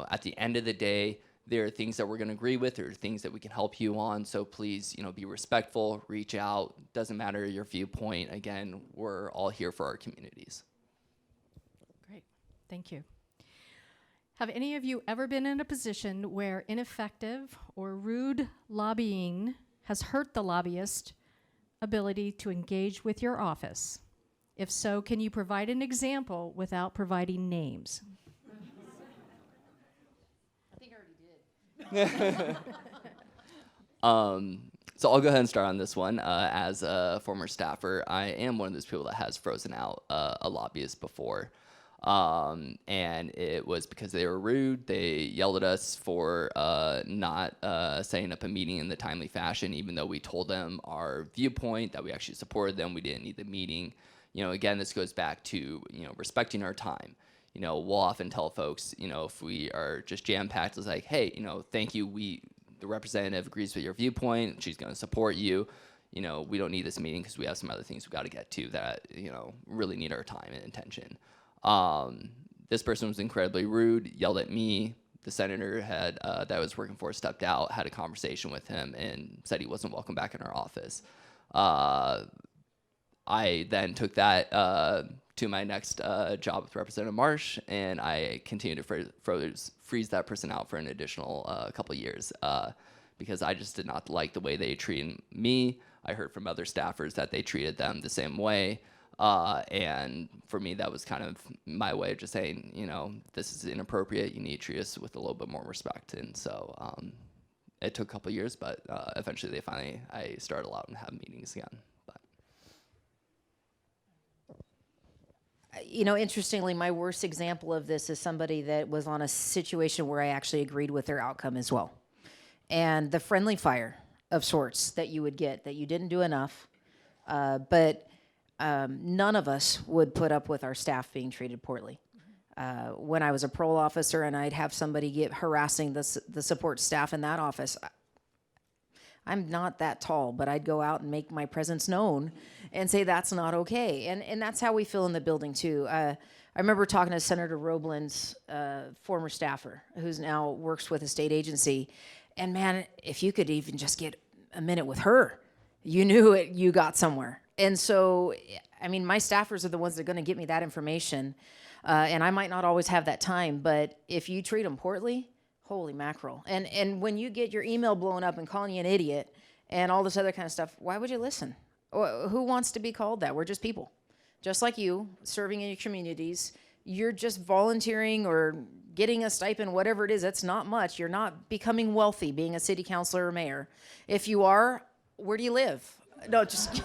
At the end of the day, there are things that we're going to agree with. There are things that we can help you on. So please, be respectful, reach out. Doesn't matter your viewpoint. Again, we're all here for our communities. Great. Thank you. Have any of you ever been in a position where ineffective or rude lobbying has hurt the lobbyist's ability to engage with your office? If so, can you provide an example without providing names? So I'll go ahead and start on this one. As a former staffer, I am one of those people that has frozen out a lobbyist before. And it was because they were rude. They yelled at us for not setting up a meeting in the timely fashion, even though we told them our viewpoint, that we actually supported them. We didn't need the meeting. Again, this goes back to, respecting our time. We'll often tell folks, if we are just jam-packed, it's like, hey, thank you. The representative agrees with your viewpoint. She's going to support you. We don't need this meeting because we have some other things we got to get to that, really need our time and attention. This person was incredibly rude, yelled at me. The senator that I was working for stepped out, had a conversation with him, and said he wasn't welcome back in our office. I then took that to my next job with Representative Marsh, and I continued to freeze that person out for an additional couple of years because I just did not like the way they treated me. I heard from other staffers that they treated them the same way. And for me, that was kind of my way of just saying, this is inappropriate. You need to treat us with a little bit more respect. And so it took a couple of years, but eventually I started allowing them to have meetings again. But. Interestingly, my worst example of this is somebody that was on a situation where I actually agreed with their outcome as well. And the friendly fire of sorts that you would get, that you didn't do enough, but none of us would put up with our staff being treated poorly. When I was a parole officer and I'd have somebody harassing the support staff in that office, I'm not that tall, but I'd go out and make my presence known and say that's not okay. And that's how we feel in the building too. I remember talking to Senator Roblin's former staffer, who's now works with a state agency. And man, if you could even just get a minute with her, you knew it, you got somewhere. And so, my staffers are the ones that are going to get me that information. And I might not always have that time, but if you treat them poorly, holy mackerel. And when you get your email blown up and calling you an idiot and all this other kind of stuff, why would you listen? Who wants to be called that? We're just people. Just like you, serving in your communities. You're just volunteering or getting a stipend, whatever it is. That's not much. You're not becoming wealthy being a city councilor or mayor. If you are, where do you live? No, just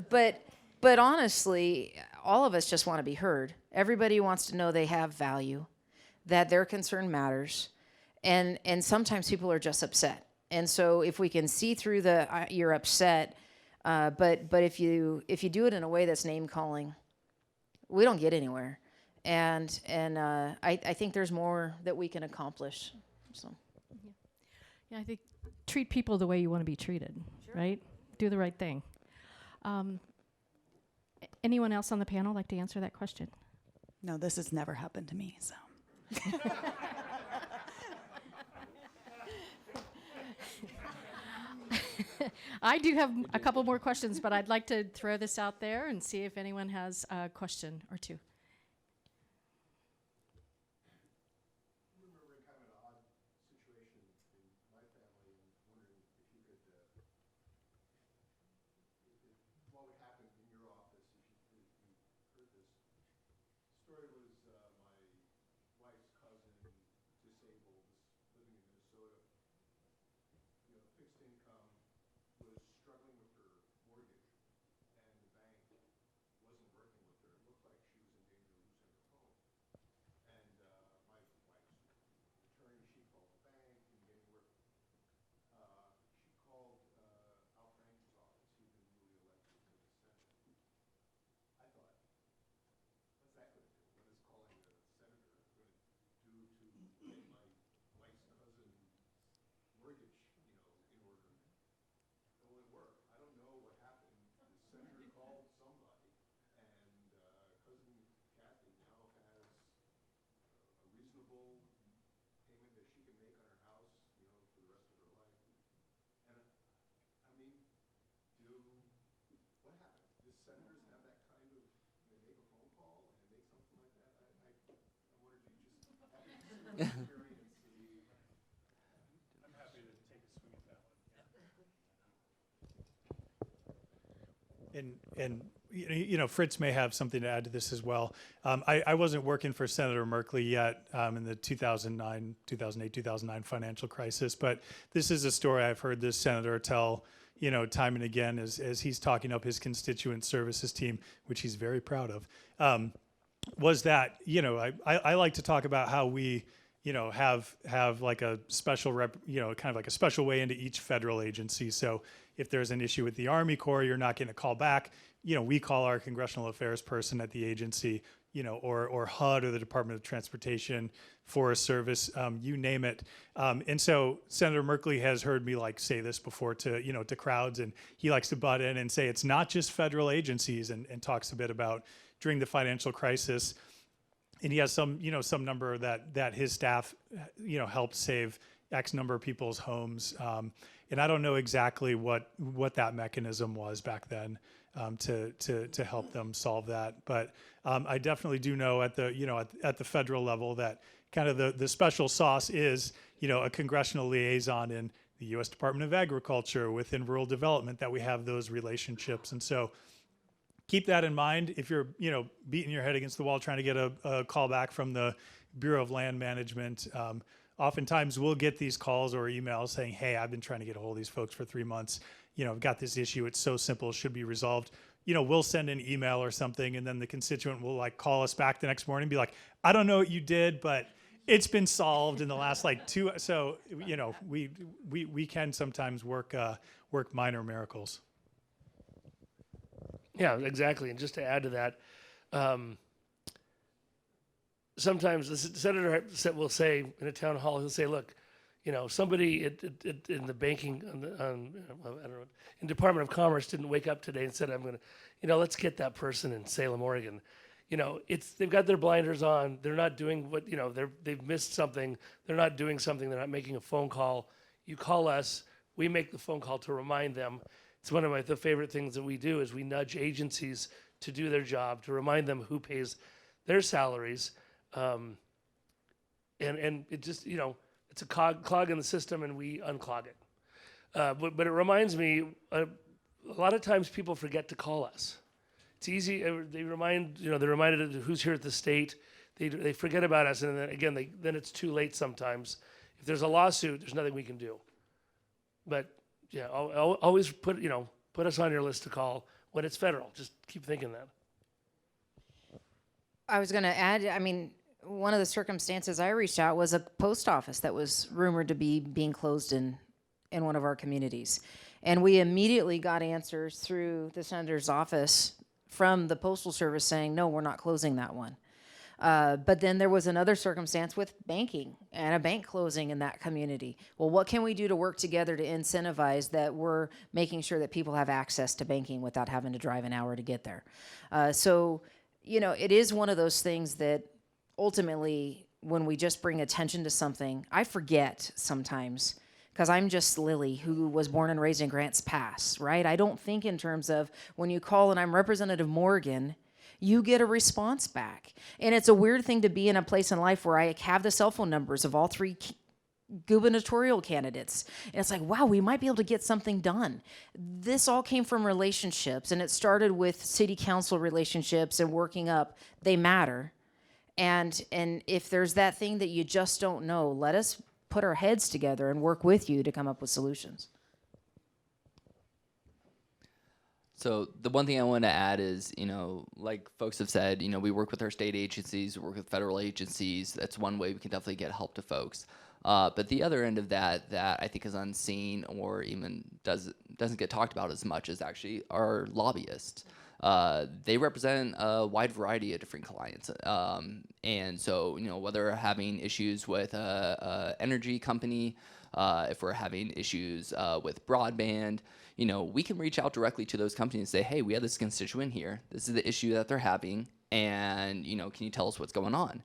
but honestly, all of us just want to be heard. Everybody wants to know they have value, that their concern matters, and sometimes people are just upset. And so if we can see through you're upset, but if you do it in a way that's name calling, we don't get anywhere. And I think there's more that we can accomplish. So. Yeah, I think treat people the way you want to be treated, right? do the right thing. Anyone else on the panel like to answer that question? No, this has never happened to me, so. I do have a couple more questions, but I'd like to throw this out there and see if anyone has a question or two. Story was my wife's cousin, disabled, living in Minnesota. Fixed income, was struggling with her mortgage, and the bank wasn't working with her. It looked like she was in danger of losing her home. And my wife's attorney, she called the bank and getting work. She called Al Franken's office. He'd been newly elected to the Senate. I thought, what's that going to do? What is calling a senator going to do to get my wife's cousin's mortgage, in order? Well, it worked. I don't know what happened. The senator called somebody, and cousin Kathy now has a reasonable payment that she can make on her house, for the rest of her life. And I mean, what happened? Do senators have that kind of, they make a phone call and make something like that? I wonder if you just have any experience. I'm happy to take a swing at that one. And Fritz may have something to add to this as well. I wasn't working for Senator Merkley yet in the 2008, 2009 financial crisis, but this is a story I've heard this senator tell, time and again as he's talking up his constituent services team, which he's very proud of, was that, I like to talk about how we, have like a special kind of like a special way into each federal agency. So if there's an issue with the Army Corps, you're not getting a call back. We call our congressional affairs person at the agency, or HUD or the Department of Transportation, Forest Service, you name it. And so Senator Merkley has heard me say this before to, to crowds, and he likes to butt in and say it's not just federal agencies, and talks a bit about during the financial crisis. And he has some number that his staff, helped save X number of people's homes. And I don't know exactly what that mechanism was back then to help them solve that. But I definitely do know at the federal level that kind of the special sauce is, a congressional liaison in the U.S. Department of Agriculture, within rural development, that we have those relationships. And so keep that in mind if you're, beating your head against the wall trying to get a call back from the Bureau of Land Management. Oftentimes we'll get these calls or emails saying, hey, I've been trying to get a hold of these folks for 3 months. I've got this issue. It's so simple, it should be resolved. We'll send an email or something, and then the constituent will call us back the next morning and be like, I don't know what you did, but it's been solved in the last 2. So, we can sometimes work minor miracles. Yeah, exactly. And just to add to that, sometimes the senator will say in a town hall, he'll say, look, somebody in the banking, I don't know, in Department of Commerce didn't wake up today and said, I'm going to, let's get that person in Salem, Oregon. They've got their blinders on. They're not doing what, they've missed something. They're not doing something. They're not making a phone call. You call us. We make the phone call to remind them. It's one of the favorite things that we do is we nudge agencies to do their job, to remind them who pays their salaries. And it just, it's a clog in the system, and we unclog it. But it reminds me, a lot of times people forget to call us. It's easy. They're reminded of who's here at the state. They forget about us, and then again, then it's too late sometimes. If there's a lawsuit, there's nothing we can do. But yeah, always put us on your list to call when it's federal. Just keep thinking that. I was going to add, one of the circumstances I reached out was a post office that was rumored to be being closed in one of our communities. And we immediately got answers through the senator's office from the Postal Service saying, no, we're not closing that one. But then there was another circumstance with banking and a bank closing in that community. Well, what can we do to work together to incentivize that we're making sure that people have access to banking without having to drive an hour to get there? So, it is one of those things that ultimately, when we just bring attention to something, I forget sometimes because I'm just Lily, who was born and raised in Grants Pass, right? I don't think in terms of when you call and I'm Representative Morgan, you get a response back. And it's a weird thing to be in a place in life where I have the cell phone numbers of all three gubernatorial candidates. And it's like, wow, we might be able to get something done. This all came from relationships, and it started with city council relationships and working up. They matter. And if there's that thing that you just don't know, let us put our heads together and work with you to come up with solutions. So the one thing I want to add is, like folks have said, we work with our state agencies, we work with federal agencies. That's one way we can definitely get help to folks. But the other end of that I think is unseen or even doesn't get talked about as much as actually our lobbyists. They represent a wide variety of different clients. And so, whether we're having issues with a energy company, if we're having issues with broadband, we can reach out directly to those companies and say, hey, we have this constituent here. This is the issue that they're having. And, can you tell us what's going on?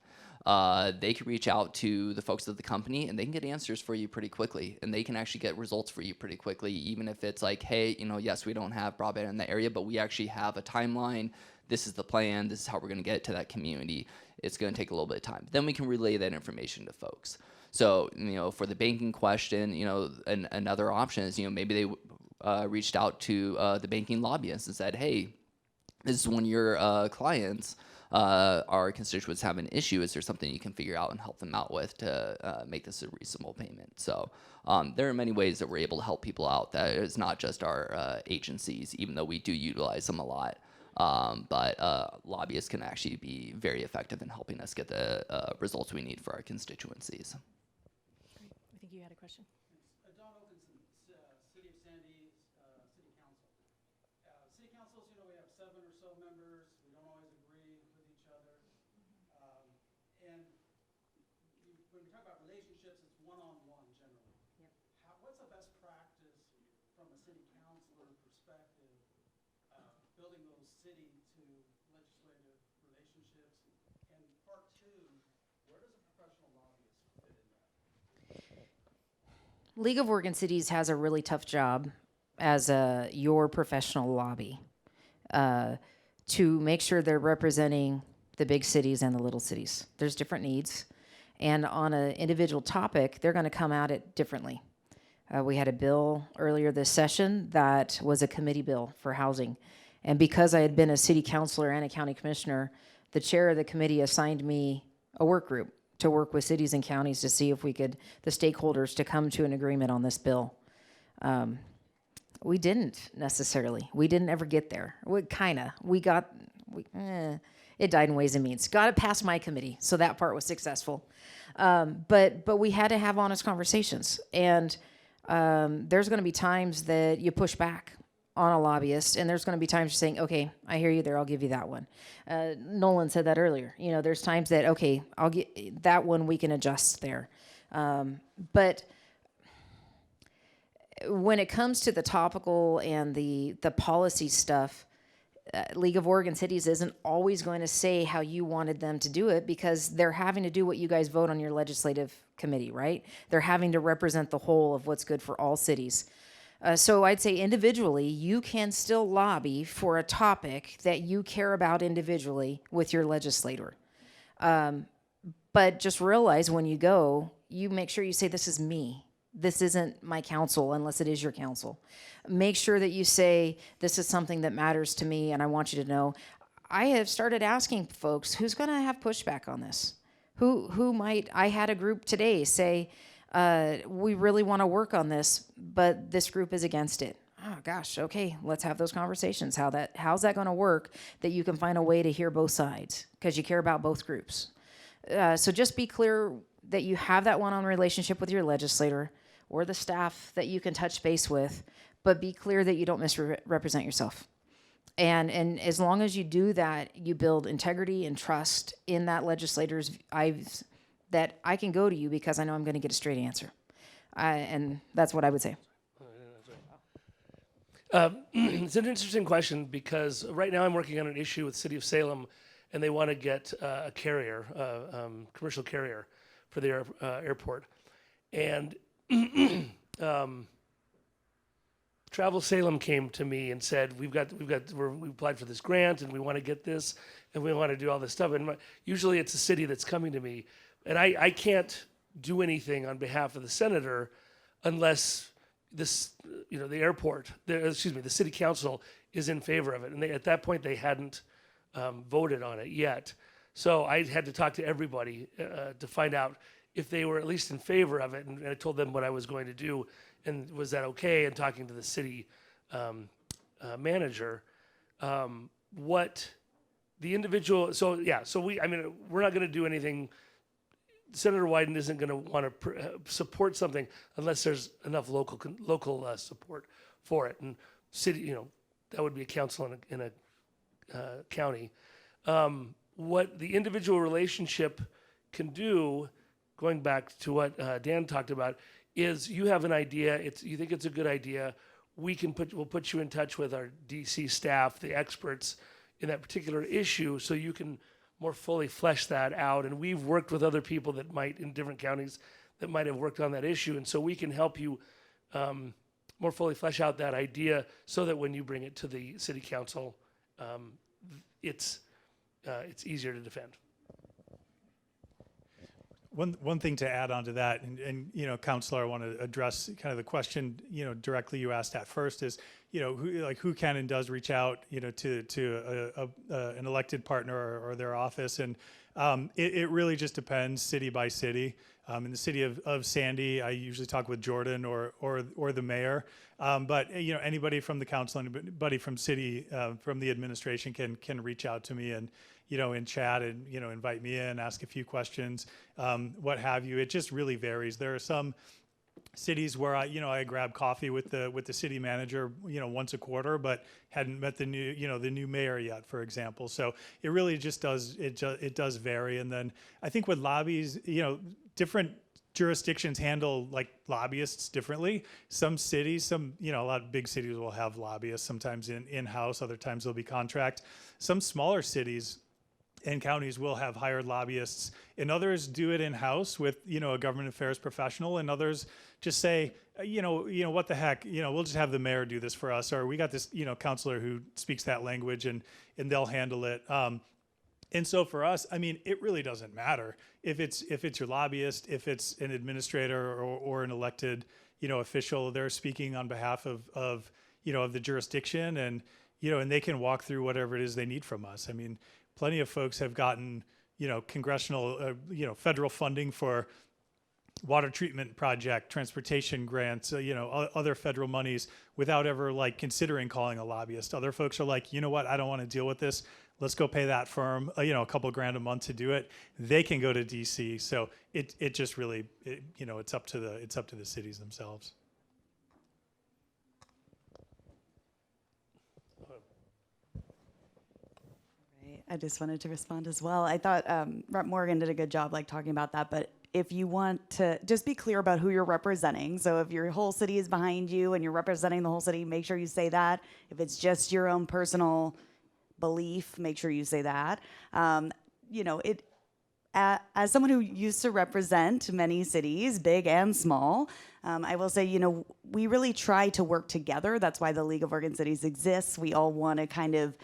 They can reach out to the folks at the company and they can get answers for you pretty quickly. And they can actually get results for you pretty quickly, even if it's like, hey, yes, we don't have broadband in the area, but we actually have a timeline. This is the plan. This is how we're going to get it to that community. It's going to take a little bit of time. Then we can relay that information to folks. So, for the banking question, another option is, maybe they reached out to the banking lobbyists and said, hey, this is one of your clients. Our constituents have an issue. Is there something you can figure out and help them out with to make this a reasonable payment? So there are many ways that we're able to help people out. That is not just our agencies, even though we do utilize them a lot. But lobbyists can actually be very effective in helping us get the results we need for our constituencies. Great. I think you had a question. Don Okinson, City of Sandy, City Council. City Councils, we have 7 or so members. We don't always agree with each other. And when we talk about relationships, it's one-on-one generally. Yep. What's the best practice from a city councilor perspective, building those city to legislative relationships? And part 2, where does a professional lobbyist fit in that? League of Oregon Cities has a really tough job as your professional lobby to make sure they're representing the big cities and the little cities. There's different needs. And on an individual topic, they're going to come at it differently. We had a bill earlier this session that was a committee bill for housing. And because I had been a city councilor and a county commissioner, the chair of the committee assigned me a work group to work with cities and counties to see if we could, the stakeholders, to come to an agreement on this bill. We didn't necessarily. We didn't ever get there. It died in Ways and Means. Got it past my committee, so that part was successful. But we had to have honest conversations. And there's going to be times that you push back on a lobbyist, and there's going to be times you're saying, okay, I hear you there, I'll give you that one. Nolan said that earlier. There's times that, okay, I'll get that one, we can adjust there. But when it comes to the topical and the policy stuff, League of Oregon Cities isn't always going to say how you wanted them to do it because they're having to do what you guys vote on your legislative committee, right? They're having to represent the whole of what's good for all cities. So I'd say individually, you can still lobby for a topic that you care about individually with your legislator. But just realize when you go, you make sure you say, this is me. This isn't my council unless it is your council. Make sure that you say, this is something that matters to me and I want you to know. I have started asking folks, who's going to have pushback on this? Who might, I had a group today say, we really want to work on this, but this group is against it. Oh gosh, okay, let's have those conversations. How's that going to work that you can find a way to hear both sides because you care about both groups. So just be clear that you have that one-on-one relationship with your legislator or the staff that you can touch base with, but be clear that you don't misrepresent yourself. And as long as you do that, you build integrity and trust in that legislator's eyes that I can go to you because I know I'm going to get a straight answer. And that's what I would say. It's an interesting question because right now I'm working on an issue with City of Salem, and they want to get a carrier, commercial carrier, for their airport. And Travel Salem came to me and said, we applied for this grant and we want to get this and we want to do all this stuff. And usually it's a city that's coming to me, and I can't do anything on behalf of the senator unless this, the airport, the city council is in favor of it. And at that point they hadn't voted on it yet. So I had to talk to everybody to find out if they were at least in favor of it. And I told them what I was going to do. And was that okay? And talking to the city manager, what the individual. So we're not going to do anything. Senator Wyden isn't going to want to support something unless there's enough local support for it. And city, that would be a council in a county. What the individual relationship can do, going back to what Dan talked about, is you have an idea, you think it's a good idea, we'll put you in touch with our DC staff, the experts in that particular issue, so you can more fully flesh that out. And we've worked with other people that might, in different counties, that might have worked on that issue. And so we can help you more fully flesh out that idea so that when you bring it to the city council, it's easier to defend. One thing to add on to that, and Counselor, I want to address kind of the question, directly you asked at first is, who can and does reach out, to an elected partner or their office, and it really just depends city by city. In the city of Sandy, I usually talk with Jordan or the mayor, but anybody from the council, anybody from city, from the administration can reach out to me and in chat and invite me in, ask a few questions, what have you. It just really varies. There are some cities where I grab coffee with the city manager once a quarter, but hadn't met the new mayor yet, for example. So it really just does does vary. And then I think with lobbies, different jurisdictions handle like lobbyists differently. Some cities, a lot of big cities will have lobbyists, sometimes in-house, other times they'll be contract. Some smaller cities and counties will have hired lobbyists, and others do it in-house with a government affairs professional, and others just say, what the heck, we'll just have the mayor do this for us, or we got this counselor who speaks that language, and they'll handle it. And so for us, it really doesn't matter if it's your lobbyist, if it's an administrator or an elected official. They're speaking on behalf of the jurisdiction, and and they can walk through whatever it is they need from us. Plenty of folks have gotten, congressional, federal funding for water treatment project, transportation grants, other federal monies without ever considering calling a lobbyist. Other folks are like, what, I don't want to deal with this. Let's go pay that firm, a couple grand a month to do it. They can go to DC. So it just really, it's up to the cities themselves. I just wanted to respond as well. I thought Rep. Morgan did a good job talking about that, but if you want to just be clear about who you're representing. So if your whole city is behind you and you're representing the whole city, make sure you say that. If it's just your own personal belief, make sure you say that. As someone who used to represent many cities, big and small, I will say, we really try to work together. That's why the League of Oregon Cities exists. We all want to kind of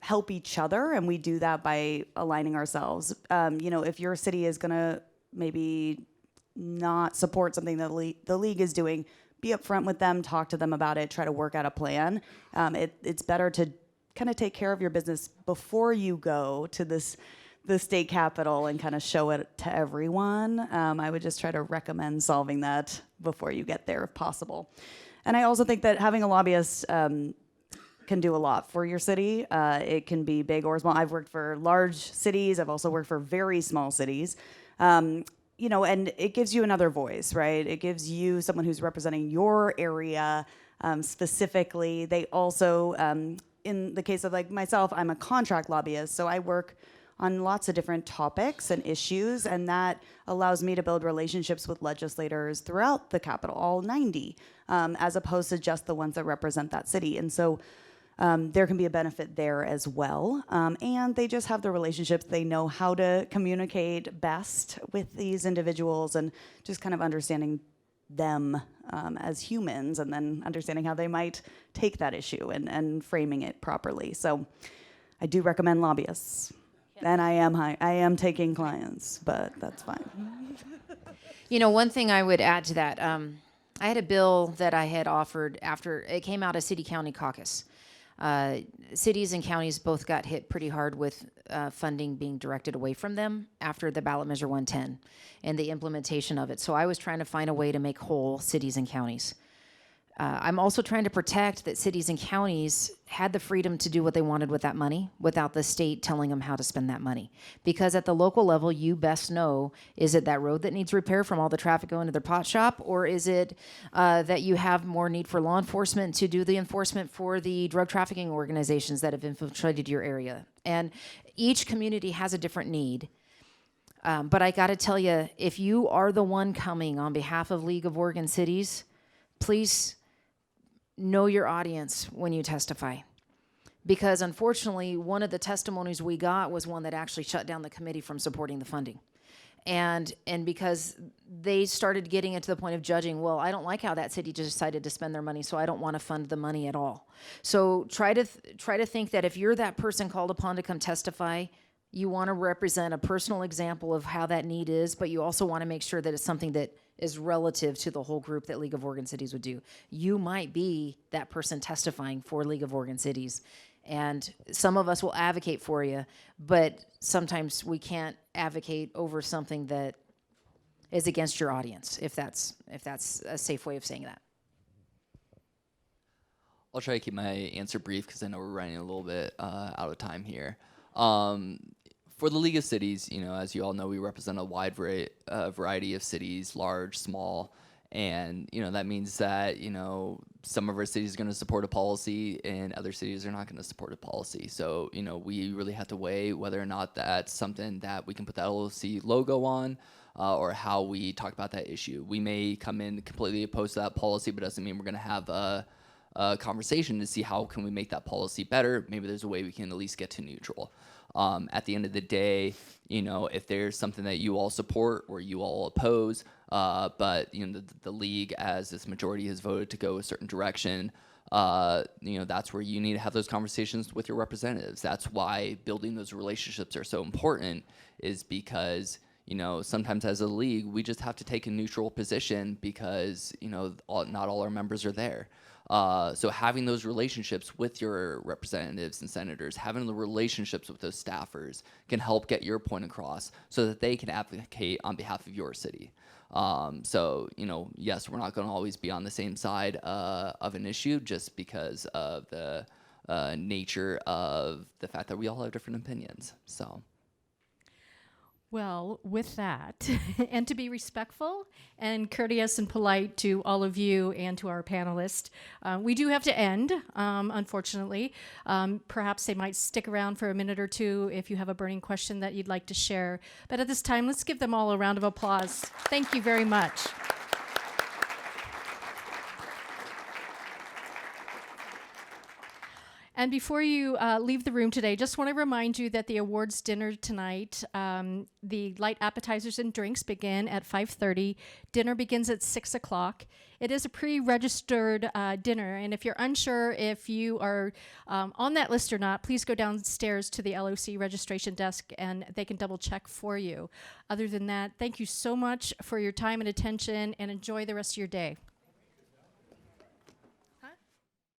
help each other, and we do that by aligning ourselves. If your city is going to maybe not support something that the league is doing, be upfront with them, talk to them about it, try to work out a plan. It's better to kind of take care of your business before you go to the state capitol and kind of show it to everyone. I would just try to recommend solving that before you get there if possible. And I also think that having a lobbyist can do a lot for your city. It can be big or small. I've worked for large cities. I've also worked for very small cities. And it gives you another voice, right? It gives you someone who's representing your area specifically. They also in the case of like myself, I'm a contract lobbyist, so I work on lots of different topics and issues, and that allows me to build relationships with legislators throughout the Capitol, all 90, as opposed to just the ones that represent that city. And so there can be a benefit there as well. And they just have the relationships. They know how to communicate best with these individuals, and just kind of understanding them as humans, and then understanding how they might take that issue and framing it properly. So I do recommend lobbyists. And I am taking clients, but that's fine. You know, one thing I would add to that, I had a bill that I had offered after it came out of city-county caucus. Cities and counties both got hit pretty hard with funding being directed away from them after the ballot measure 110 and the implementation of it. So I was trying to find a way to make whole cities and counties. I'm also trying to protect that cities and counties had the freedom to do what they wanted with that money without the state telling them how to spend that money. Because at the local level, you best know, is it that road that needs repair from all the traffic going to their pot shop? Or is it that you have more need for law enforcement to do the enforcement for the drug trafficking organizations that have infiltrated your area? And each community has a different need. But I gotta tell you, if you are the one coming on behalf of League of Oregon Cities, please know your audience when you testify. Because unfortunately, one of the testimonies we got was one that actually shut down the committee from supporting the funding. And because they started getting it to the point of judging, well, I don't like how that city just decided to spend their money, so I don't want to fund the money at all. So try to think that if you're that person called upon to come testify, you want to represent a personal example of how that need is, but you also want to make sure that it's something that is relative to the whole group that League of Oregon Cities would do. You might be that person testifying for League of Oregon Cities. And some of us will advocate for you, but sometimes we can't advocate over something that is against your audience, if that's a safe way of saying that. I'll try to keep my answer brief because I know we're running a little bit out of time here. For the League of Cities, you know, as you all know, we represent a wide variety of cities, large, small, and, you know, that means that, you know, some of our cities are going to support a policy and other cities are not going to support a policy. So, you know, we really have to weigh whether or not that's something that we can put that LOC logo on, or how we talk about that issue. We may come in completely opposed to that policy, but doesn't mean we're going to have a conversation to see how can we make that policy better. Maybe there's a way we can at least get to neutral. At the end of the day, you know, if there's something that you all support or you all oppose, but, you know, the league, as this majority has voted to go a certain direction, you know, that's where you need to have those conversations with your representatives. That's why building those relationships are so important, is because, you know, sometimes as a league, we just have to take a neutral position because, you know, not all our members are there. So having those relationships with your representatives and senators, having the relationships with those staffers can help get your point across so that they can advocate on behalf of your city. So, you know, yes, we're not going to always be on the same side of an issue just because of the nature of the fact that we all have different opinions. So. Well, with that, and to be respectful and courteous and polite to all of you and to our panelists, we do have to end, unfortunately. Perhaps they might stick around for a minute or two if you have a burning question that you'd like to share. But at this time, let's give them all a round of applause. Thank you very much. And before you leave the room today, just want to remind you that the awards dinner tonight, the light appetizers and drinks begin at 5:30. Dinner begins at 6 o'clock. It is a pre-registered dinner, and if you're unsure if you are on that list or not, please go downstairs to the LOC registration desk and they can double check for you. Other than that, thank you so much for your time and attention, and enjoy the rest of your day.